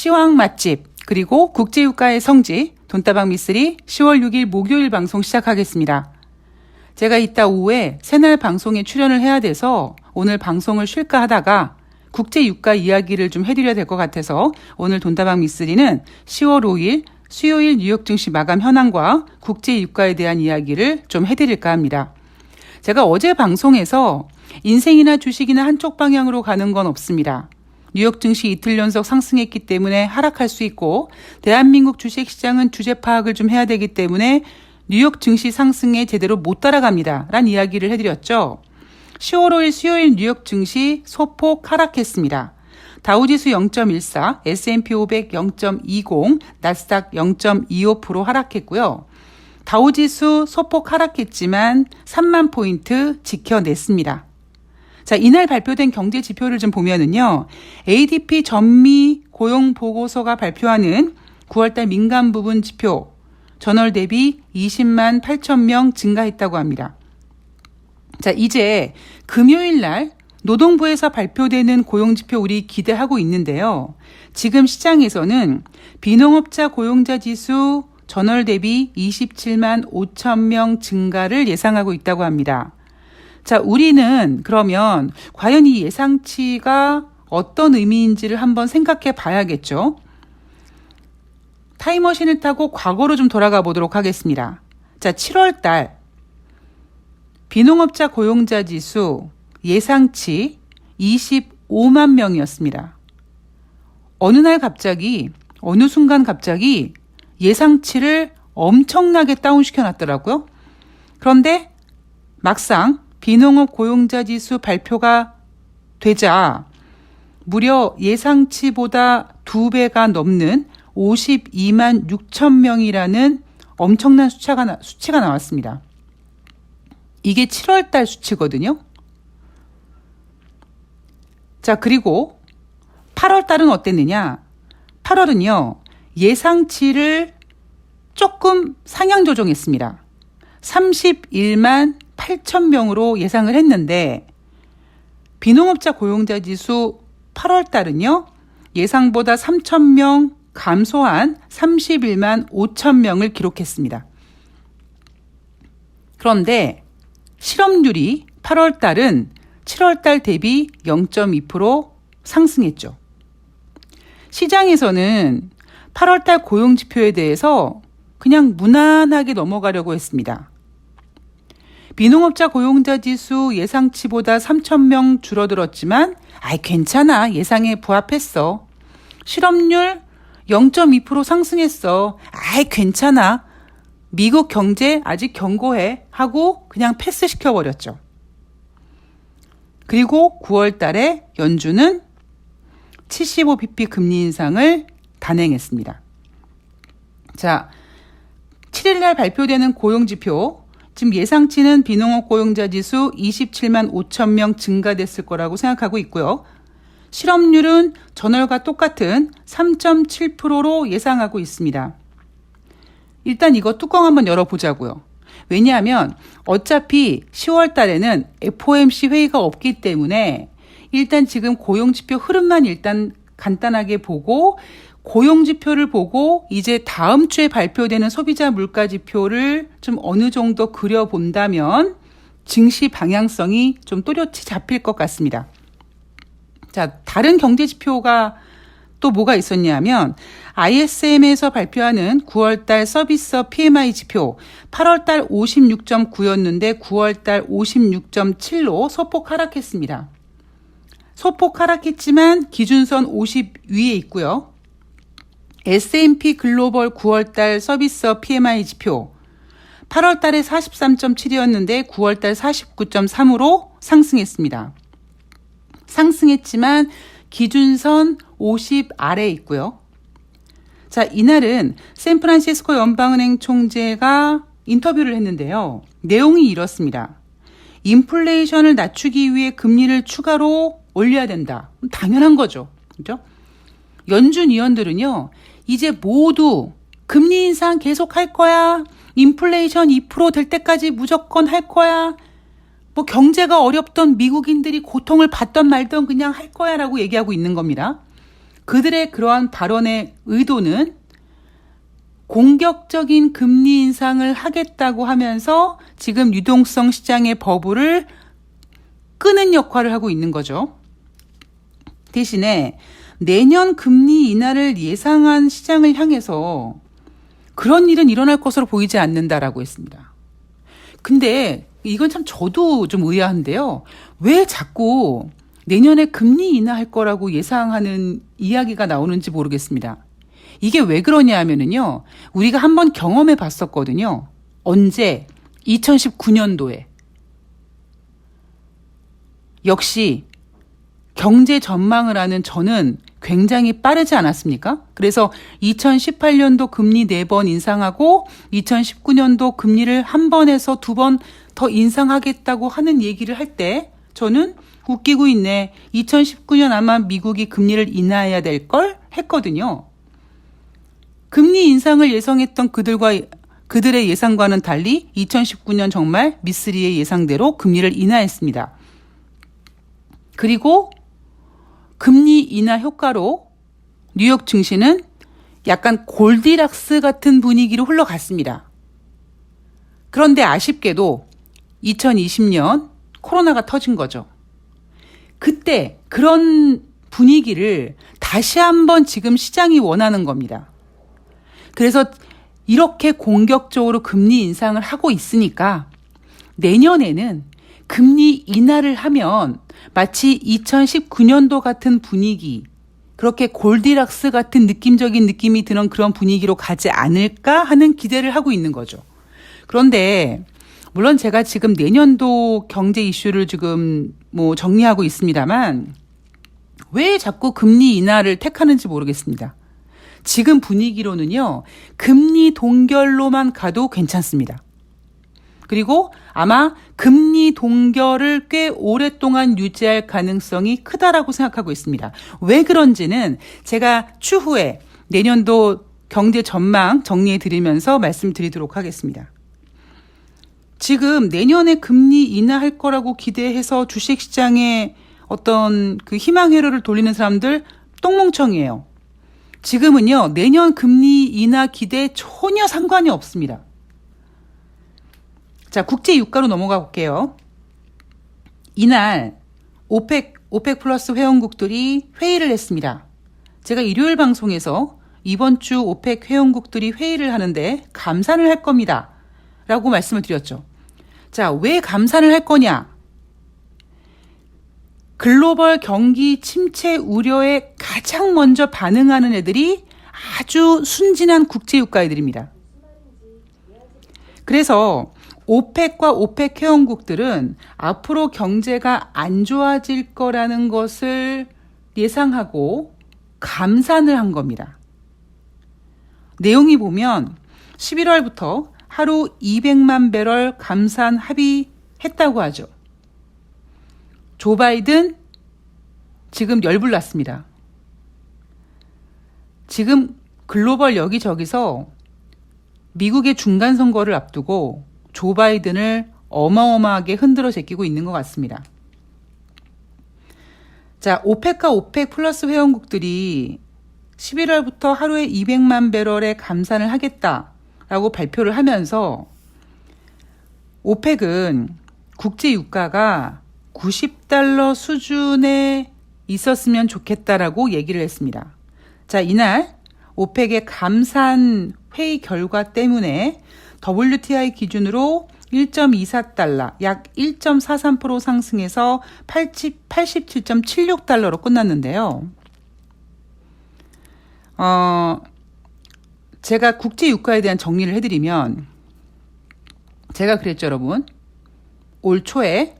시황 맛집, 그리고 국제유가의 성지, 돈다방 미쓰리 10월 6일 목요일 방송 시작하겠습니다. 제가 이따 오후에 새날 방송에 출연을 해야 돼서 오늘 방송을 쉴까 하다가 국제유가 이야기를 좀 해드려야 될 것 같아서 오늘 돈다방 미쓰리는 10월 5일 수요일 뉴욕 증시 마감 현황과 국제유가에 대한 이야기를 좀 해드릴까 합니다. 제가 어제 방송에서 인생이나 주식이나 한쪽 방향으로 가는 건 없습니다. 뉴욕 증시 이틀 연속 상승했기 때문에 하락할 수 있고 대한민국 주식시장은 주제 파악을 좀 해야 되기 때문에 뉴욕 증시 상승에 제대로 못 따라갑니다. 라는 이야기를 해드렸죠. 10월 5일 수요일 뉴욕 증시 소폭 하락했습니다. 다우지수 0.14, S&P 500 0.20, 나스닥 0.25% 하락했고요. 다우지수 소폭 하락했지만 3만 포인트 지켜냈습니다. 자, 이날 발표된 경제 지표를 좀 보면은요. ADP 전미 고용 보고서가 발표하는 9월달 민간 부분 지표 전월 대비 20만 8천 명 증가했다고 합니다. 자, 이제 금요일 날 노동부에서 발표되는 고용지표 우리 기대하고 있는데요. 지금 시장에서는 비농업자 고용자 지수 전월 대비 27만 5천 명 증가를 예상하고 있다고 합니다. 자, 우리는 그러면 과연 이 예상치가 어떤 의미인지를 한번 생각해 봐야겠죠. 타임머신을 타고 과거로 좀 돌아가 보도록 하겠습니다. 자, 7월 달 비농업자 고용자 지수 예상치 25만 명이었습니다. 어느 순간 갑자기 예상치를 엄청나게 다운시켜 놨더라고요. 그런데 막상 비농업 고용자 지수 발표가 되자 무려 예상치보다 2배가 넘는 52만 6천 명이라는 엄청난 수치가 나왔습니다. 이게 7월 달 수치거든요. 자, 그리고 8월 달은 어땠느냐? 8월은요, 예상치를 조금 상향 조정했습니다. 31만 8천 명으로 예상을 했는데, 비농업자 고용자 지수 8월 달은요, 예상보다 3천 명 감소한 31만 5천 명을 기록했습니다. 그런데 실업률이 8월 달은 7월 달 대비 0.2% 상승했죠. 시장에서는 8월 달 고용 지표에 대해서 그냥 무난하게 넘어가려고 했습니다. 비농업자 고용자 지수 예상치보다 3천 명 줄어들었지만 괜찮아. 예상에 부합했어. 실업률 0.2% 상승했어. 괜찮아. 미국 경제 아직 견고해 하고 그냥 패스시켜버렸죠. 그리고 9월 달에 연준은 75bp 금리 인상을 단행했습니다. 자, 7일 날 발표되는 고용지표, 지금 예상치는 비농업 고용자 지수 27만 5천 명 증가됐을 거라고 생각하고 있고요. 실업률은 전월과 똑같은 3.7%로 예상하고 있습니다. 일단 이거 뚜껑 한번 열어보자고요. 왜냐하면 어차피 10월 달에는 FOMC 회의가 없기 때문에 일단 지금 고용지표 흐름만 일단 간단하게 보고 고용지표를 보고 이제 다음 주에 발표되는 소비자 물가지표를 좀 어느 정도 그려본다면 증시 방향성이 좀 또렷이 잡힐 것 같습니다. 자, 다른 경제지표가 또 뭐가 있었냐면 ISM에서 발표하는 9월달 서비스업 PMI 지표 8월달 56.9였는데 9월달 56.7로 소폭 하락했습니다. 소폭 하락했지만 기준선 50 위에 있고요. S&P 글로벌 9월달 서비스업 PMI 지표 8월달에 43.7이었는데 9월달 49.3으로 상승했습니다. 상승했지만 기준선 50 아래에 있고요. 자, 이날은 샌프란시스코 연방은행 총재가 인터뷰를 했는데요. 내용이 이렇습니다. 인플레이션을 낮추기 위해 금리를 추가로 올려야 된다. 당연한 거죠. 그죠? 연준 위원들은요, 이제 모두 금리 인상 계속 할 거야. 인플레이션 2% 될 때까지 무조건 할 거야. 뭐 경제가 어렵던 미국인들이 고통을 받던 말던 그냥 할 거야 라고 얘기하고 있는 겁니다. 그들의 그러한 발언의 의도는 공격적인 금리 인상을 하겠다고 하면서 지금 유동성 시장의 버블을 끄는 역할을 하고 있는 거죠. 대신에 내년 금리 인하를 예상한 시장을 향해서 그런 일은 일어날 것으로 보이지 않는다라고 했습니다. 근데 이건 참 저도 좀 의아한데요. 왜 자꾸 내년에 금리 인하할 거라고 예상하는 이야기가 나오는지 모르겠습니다. 이게 왜 그러냐 하면은요, 우리가 한번 경험해 봤었거든요. 언제? 2019년도에. 역시 경제 전망을 하는 저는 굉장히 빠르지 않았습니까? 그래서 2018년도 금리 4번 인상하고 2019년도 금리를 한 번에서 2번 더 인상하겠다고 하는 얘기를 할 때 저는 웃기고 있네. 2019년 아마 미국이 금리를 인하해야 될 걸 했거든요. 금리 인상을 예상했던 그들의 예상과는 달리 2019년 정말 미쓰리의 예상대로 금리를 인하했습니다. 그리고 금리 인하 효과로 뉴욕 증시는 약간 골디락스 같은 분위기로 흘러갔습니다. 그런데 아쉽게도 2020년 코로나가 터진 거죠. 그때 그런 분위기를 다시 한번 지금 시장이 원하는 겁니다. 그래서 이렇게 공격적으로 금리 인상을 하고 있으니까 내년에는 금리 인하를 하면 마치 2019년도 같은 분위기, 그렇게 골디락스 같은 느낌적인 느낌이 드는 그런 분위기로 가지 않을까 하는 기대를 하고 있는 거죠. 그런데 물론 제가 지금 내년도 경제 이슈를 지금 정리하고 있습니다만 왜 자꾸 금리 인하를 택하는지 모르겠습니다. 지금 분위기로는요, 금리 동결로만 가도 괜찮습니다. 그리고 아마 금리 동결을 꽤 오랫동안 유지할 가능성이 크다라고 생각하고 있습니다. 왜 그런지는 제가 추후에 내년도 경제 전망 정리해 드리면서 말씀드리도록 하겠습니다. 지금 내년에 금리 인하할 거라고 기대해서 주식시장에 어떤 그 희망 회로를 돌리는 사람들 똥멍청이에요. 지금은요, 내년 금리 인하 기대에 전혀 상관이 없습니다. 자, 국제 유가로 넘어가 볼게요. 이날 오펙 플러스 회원국들이 회의를 했습니다. 제가 일요일 방송에서 이번 주 오펙 회원국들이 회의를 하는데 감산을 할 겁니다. 라고 말씀을 드렸죠. 자, 왜 감산을 할 거냐? 글로벌 경기 침체 우려에 가장 먼저 반응하는 애들이 아주 순진한 국제유가애들입니다. 그래서 오펙과 오펙 회원국들은 앞으로 경제가 안 좋아질 거라는 것을 예상하고 감산을 한 겁니다. 내용이 보면 11월부터 하루 200만 배럴 감산 합의했다고 하죠. 조 바이든 지금 열불났습니다. 지금 글로벌 여기저기서 미국의 중간 선거를 앞두고 조 바이든을 어마어마하게 흔들어 제끼고 있는 것 같습니다. 자, 오펙과 오펙 플러스 회원국들이 11월부터 하루에 200만 배럴의 감산을 하겠다라고 발표를 하면서 오펙은 국제 유가가 90달러 수준에 있었으면 좋겠다라고 얘기를 했습니다. 자, 이날 오펙의 감산 회의 결과 때문에 WTI 기준으로 1.24달러, 약 1.43% 상승해서 87.76달러로 끝났는데요. 제가 국제 유가에 대한 정리를 해드리면 제가 그랬죠, 여러분. 올 초에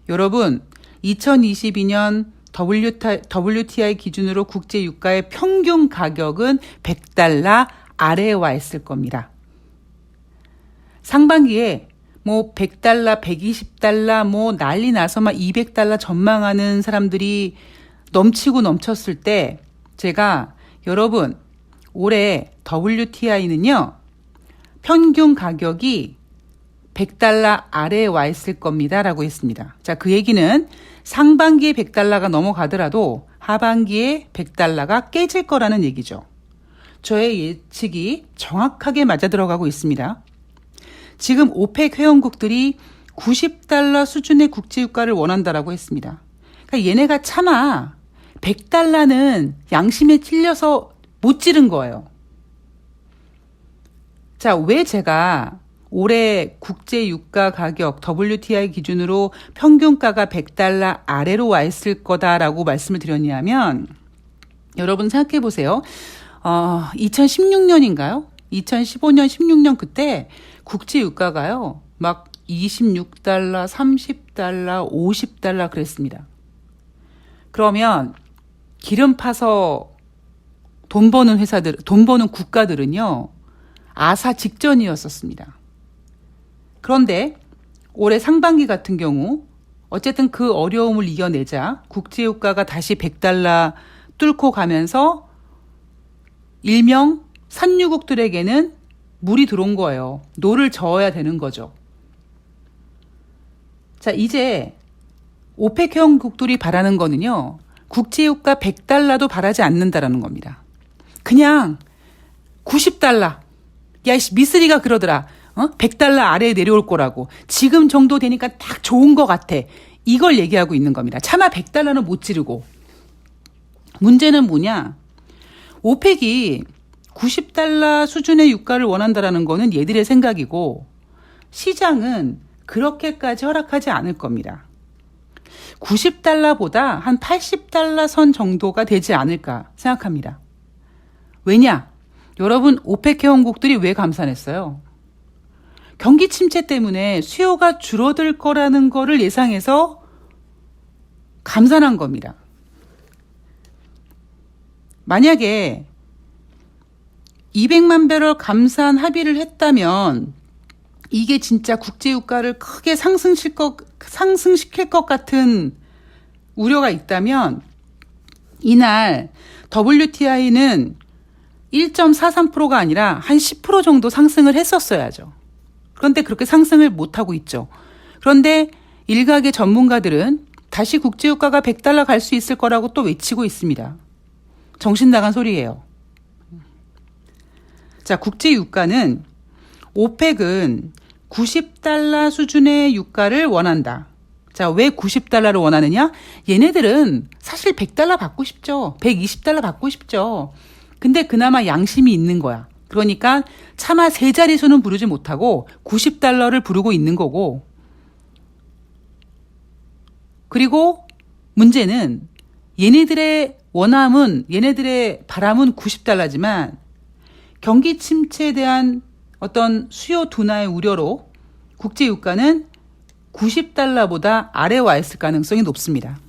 여러분 2022년 WTI 기준으로 국제 유가의 평균 가격은 100달러 아래에 와 있을 겁니다. 상반기에 100달러, 120달러 난리 나서 막 200달러 전망하는 사람들이 넘치고 넘쳤을 때 제가 여러분 올해 WTI는요 평균 가격이 100달러 아래에 와 있을 겁니다 라고 했습니다. 자, 그 얘기는 상반기에 100달러가 넘어가더라도 하반기에 100달러가 깨질 거라는 얘기죠. 저의 예측이 정확하게 맞아 들어가고 있습니다. 지금 오펙 회원국들이 90달러 수준의 국제유가를 원한다라고 했습니다. 그러니까 얘네가 차마 100달러는 양심에 찔려서 못 지른 거예요. 자, 왜 제가 올해 국제유가 가격 WTI 기준으로 평균가가 100달러 아래로 와 있을 거다라고 말씀을 드렸냐면, 여러분 생각해 보세요. 2016년인가요? 2015년, 16년 그때 국제유가가요, 막 26달러, 30달러, 50달러 그랬습니다. 그러면 기름 파서 돈 버는 회사들, 돈 버는 국가들은요, 아사 직전이었었습니다. 그런데 올해 상반기 같은 경우 어쨌든 그 어려움을 이겨내자 국제유가가 다시 100달러 뚫고 가면서 일명 산유국들에게는 물이 들어온 거예요. 노를 저어야 되는 거죠. 자, 이제 오펙 회원국들이 바라는 거는요, 국제유가 100달러도 바라지 않는다라는 겁니다. 그냥 90달러. 야, 미쓰리가 그러더라. 100달러 아래에 내려올 거라고. 지금 정도 되니까 딱 좋은 것 같아. 이걸 얘기하고 있는 겁니다. 차마 100달러는 못 지르고. 문제는 뭐냐? 오펙이 90달러 수준의 유가를 원한다라는 거는 얘들의 생각이고, 시장은 그렇게까지 허락하지 않을 겁니다. 90달러보다 한 80달러 선 정도가 되지 않을까 생각합니다. 왜냐? 여러분, 오펙 회원국들이 왜 감산했어요? 경기 침체 때문에 수요가 줄어들 거라는 거를 예상해서 감산한 겁니다. 만약에 200만 배럴 감산 합의를 했다면 이게 진짜 국제유가를 크게 상승시킬 것 같은 우려가 있다면 이날 WTI는 1.43%가 아니라 한 10% 정도 상승을 했었어야죠. 그런데 그렇게 상승을 못하고 있죠. 그런데 일각의 전문가들은 다시 국제유가가 100달러 갈 수 있을 거라고 또 외치고 있습니다. 정신 나간 소리예요. 자, 국제유가는 오펙은 90달러 수준의 유가를 원한다. 자, 왜 90달러를 원하느냐? 얘네들은 사실 100달러 받고 싶죠. 120달러 받고 싶죠. 근데 그나마 양심이 있는 거야. 그러니까 차마 세 자릿수는 부르지 못하고 90달러를 부르고 있는 거고. 그리고 문제는 얘네들의 바람은 90달러지만 경기 침체에 대한 어떤 수요 둔화의 우려로 국제유가는 90달러보다 아래 와 있을 가능성이 높습니다.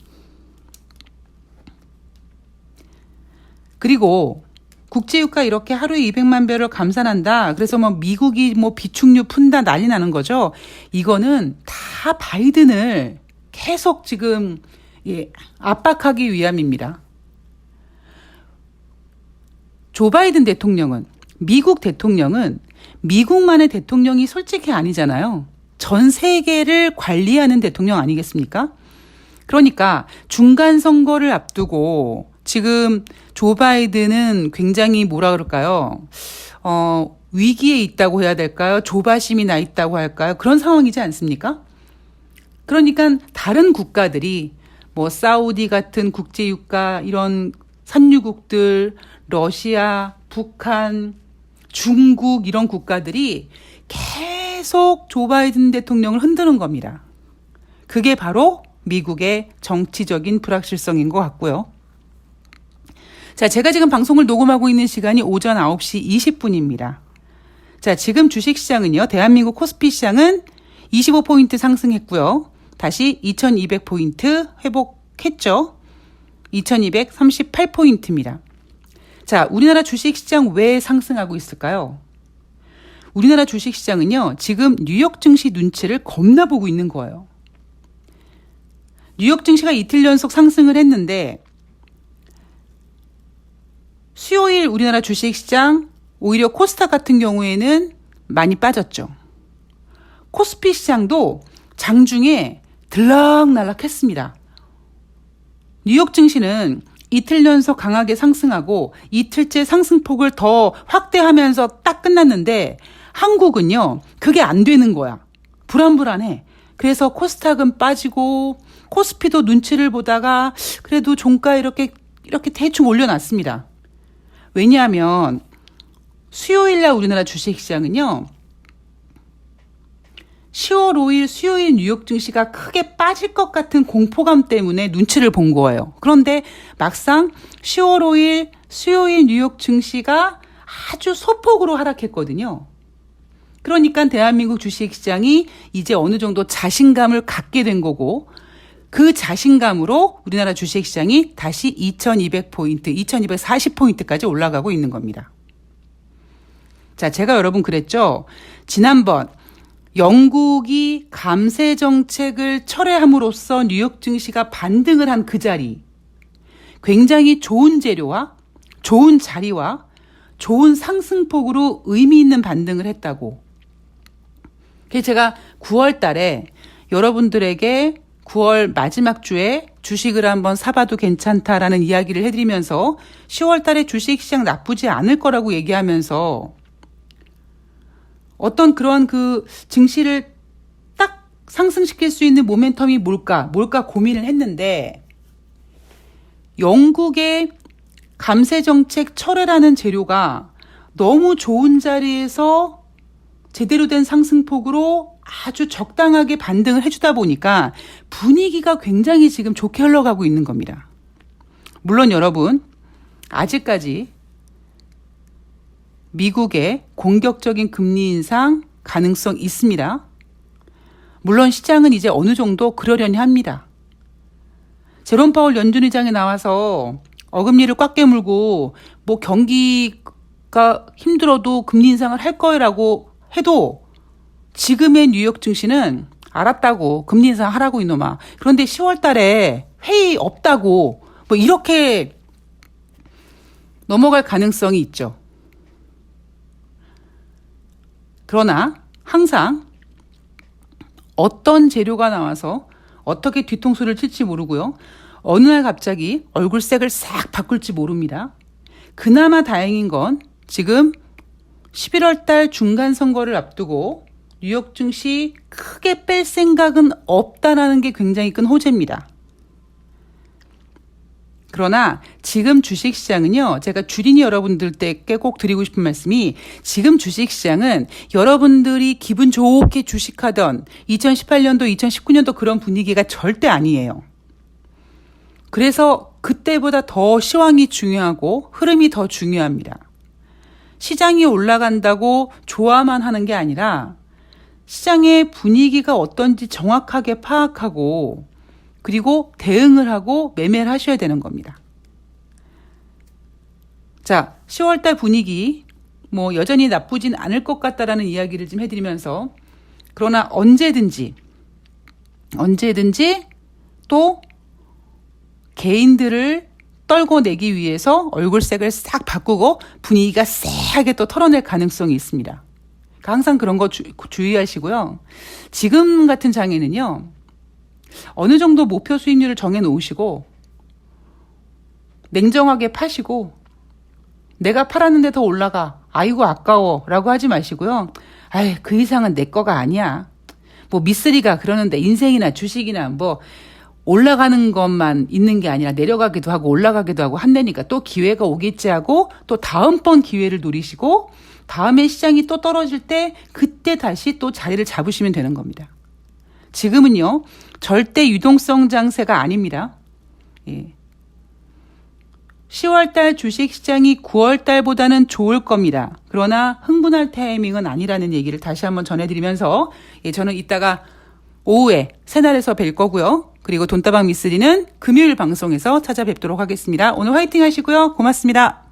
그리고 국제유가 이렇게 하루에 200만 배럴 감산한다. 그래서 미국이 비축유 푼다 난리 나는 거죠. 이거는 다 바이든을 계속 지금 압박하기 위함입니다. 조 바이든 대통령은, 미국 대통령은 미국만의 대통령이 솔직히 아니잖아요. 전 세계를 관리하는 대통령 아니겠습니까? 그러니까 중간 선거를 앞두고 지금 조 바이든은 굉장히 뭐라 그럴까요? 위기에 있다고 해야 될까요? 조바심이 나 있다고 할까요? 그런 상황이지 않습니까? 그러니까 다른 국가들이 사우디 같은 국제유가 이런 산유국들, 러시아, 북한, 중국 이런 국가들이 계속 조 바이든 대통령을 흔드는 겁니다. 그게 바로 미국의 정치적인 불확실성인 것 같고요. 자, 제가 지금 방송을 녹음하고 있는 시간이 오전 9시 20분입니다. 자, 지금 주식시장은요, 대한민국 코스피 시장은 25포인트 상승했고요. 다시 2200포인트 회복했죠. 2238포인트입니다. 자, 우리나라 주식시장 왜 상승하고 있을까요? 우리나라 주식시장은요, 지금 뉴욕 증시 눈치를 겁나 보고 있는 거예요. 뉴욕 증시가 이틀 연속 상승을 했는데 수요일 우리나라 주식시장 오히려 코스닥 같은 경우에는 많이 빠졌죠. 코스피 시장도 장중에 들락날락했습니다. 뉴욕 증시는 이틀 연속 강하게 상승하고 이틀째 상승폭을 더 확대하면서 딱 끝났는데 한국은요, 그게 안 되는 거야. 불안불안해. 그래서 코스닥은 빠지고 코스피도 눈치를 보다가 그래도 종가 이렇게 대충 올려놨습니다. 왜냐하면 수요일날 우리나라 주식시장은요, 10월 5일 수요일 뉴욕 증시가 크게 빠질 것 같은 공포감 때문에 눈치를 본 거예요. 그런데 막상 10월 5일 수요일 뉴욕 증시가 아주 소폭으로 하락했거든요. 그러니까 대한민국 주식시장이 이제 어느 정도 자신감을 갖게 된 거고, 그 자신감으로 우리나라 주식시장이 다시 2200포인트, 2240포인트까지 올라가고 있는 겁니다. 자, 제가 여러분 그랬죠. 지난번 영국이 감세 정책을 철회함으로써 뉴욕 증시가 반등을 한 그 자리, 굉장히 좋은 재료와 좋은 자리와 좋은 상승폭으로 의미 있는 반등을 했다고. 그래서 제가 9월 달에 여러분들에게 9월 마지막 주에 주식을 한번 사봐도 괜찮다라는 이야기를 해드리면서 10월 달에 주식시장 나쁘지 않을 거라고 얘기하면서 어떤 그런 그 증시를 딱 상승시킬 수 있는 모멘텀이 뭘까 고민을 했는데, 영국의 감세정책 철회라는 재료가 너무 좋은 자리에서 제대로 된 상승폭으로 아주 적당하게 반등을 해주다 보니까 분위기가 굉장히 지금 좋게 흘러가고 있는 겁니다. 물론 여러분, 아직까지 미국의 공격적인 금리 인상 가능성 있습니다. 물론 시장은 이제 어느 정도 그러려니 합니다. 제롬 파월 연준 의장이 나와서 어금니를 꽉 깨물고 뭐 경기가 힘들어도 금리 인상을 할 거라고 해도 지금의 뉴욕 증시는 알았다고, 금리 인상 하라고 이놈아. 그런데 10월 달에 회의 없다고 뭐 이렇게 넘어갈 가능성이 있죠. 그러나 항상 어떤 재료가 나와서 어떻게 뒤통수를 칠지 모르고요. 어느 날 갑자기 얼굴색을 싹 바꿀지 모릅니다. 그나마 다행인 건 지금 11월 달 중간 선거를 앞두고 뉴욕 증시 크게 뺄 생각은 없다라는 게 굉장히 큰 호재입니다. 그러나 지금 주식시장은요, 제가 주린이 여러분들께 꼭 드리고 싶은 말씀이, 지금 주식시장은 여러분들이 기분 좋게 주식하던 2018년도, 2019년도 그런 분위기가 절대 아니에요. 그래서 그때보다 더 시황이 중요하고 흐름이 더 중요합니다. 시장이 올라간다고 좋아만 하는 게 아니라 시장의 분위기가 어떤지 정확하게 파악하고 그리고 대응을 하고 매매를 하셔야 되는 겁니다. 자, 10월달 분위기 뭐 여전히 나쁘진 않을 것 같다라는 이야기를 좀 해드리면서, 그러나 언제든지 또 개인들을 떨궈내기 위해서 얼굴색을 싹 바꾸고 분위기가 쎄하게 또 털어낼 가능성이 있습니다. 항상 그런 거 주의하시고요. 지금 같은 장에는요, 어느 정도 목표 수익률을 정해 놓으시고 냉정하게 파시고, 내가 팔았는데 더 올라가, 아이고 아까워 라고 하지 마시고요. 아이, 그 이상은 내 거가 아니야. 뭐 미쓰리가 그러는데 인생이나 주식이나 뭐 올라가는 것만 있는 게 아니라 내려가기도 하고 올라가기도 하고 한다니까 또 기회가 오겠지 하고 또 다음번 기회를 노리시고, 다음에 시장이 또 떨어질 때 그때 다시 또 자리를 잡으시면 되는 겁니다. 지금은요, 절대 유동성 장세가 아닙니다. 예. 10월달 주식시장이 9월달보다는 좋을 겁니다. 그러나 흥분할 타이밍은 아니라는 얘기를 다시 한번 전해드리면서, 저는 이따가 오후에 새날에서 뵐 거고요. 그리고 돈다방 미쓰리는 금요일 방송에서 찾아뵙도록 하겠습니다. 오늘 화이팅 하시고요. 고맙습니다.